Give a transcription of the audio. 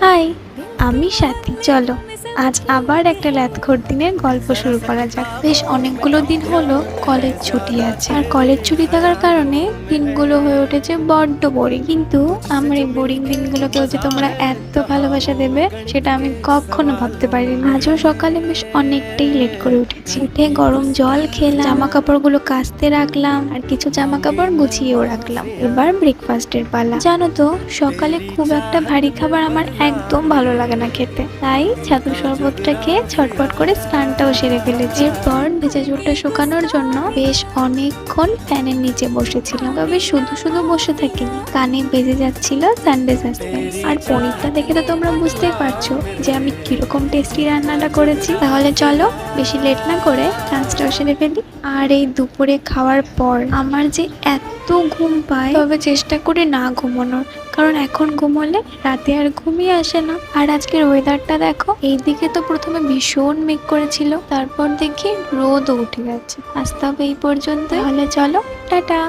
High, আমি সাথী। চলো আজ আবার একটা রাতভর দিনের গল্প শুরু করা যাক। বেশ অনেকগুলো দিন হলো কলেজ ছুটি আছে, আর কলেজ ছুটি থাকার কারণে দিনগুলো হয়ে উঠেছে বড্ড বোরিং। কিন্তু আমার এই বোরিং দিনগুলোকেও যে তোমরা এত ভালোবাসা দেবে সেটা আমি কখনো ভাবতে পারিনি। আজও সকালে বেশ অনেকটাই লেট করে উঠেছি। উঠে গরম জল খেলাম, জামা কাপড়গুলো কাচতে রাখলাম, আর কিছু জামা কাপড় গুছিয়েও রাখলাম। এবার ব্রেকফাস্টের পালা। জানো তো, সকালে খুব একটা ভারী খাবার আমার একদম ভালো লাগে না খেতে, তাই ছাতুর শরবতটা খেয়ে ছটপট করে স্নানটাও সেরে ফেলেছি। এরপর ভেজা চুলটা শুকানোর জন্য বেশ অনেকক্ষণ ফ্যানের নিচে বসেছিলাম। তবে শুধু শুধু বসে থাকিনি, কানে বেজে যাচ্ছিল সানডে সাসপেন্স। আর পনিরটা দেখে তো তোমরা বুঝতেই পারছো যে আমি কিরকম টেস্টি রান্নাটা করেছি। তাহলে চলো বেশি লেট না করে লাঞ্চটাও সেরে ফেলি। আর এই দুপুরে খাওয়ার পর আমার যে এত ঘুম পায়, তবে চেষ্টা করে না ঘুমানোর, কারণ এখন ঘুমোলে রাতে আর ঘুমিয়ে আসে না। আর আজকের ওয়েদারটা দেখো, এইদিকে তো প্রথমে ভীষণ মেঘ করেছিল, তারপর দেখি রোদও উঠে গেছে। আজ তবে এই পর্যন্ত, তাহলে চলো টাটা।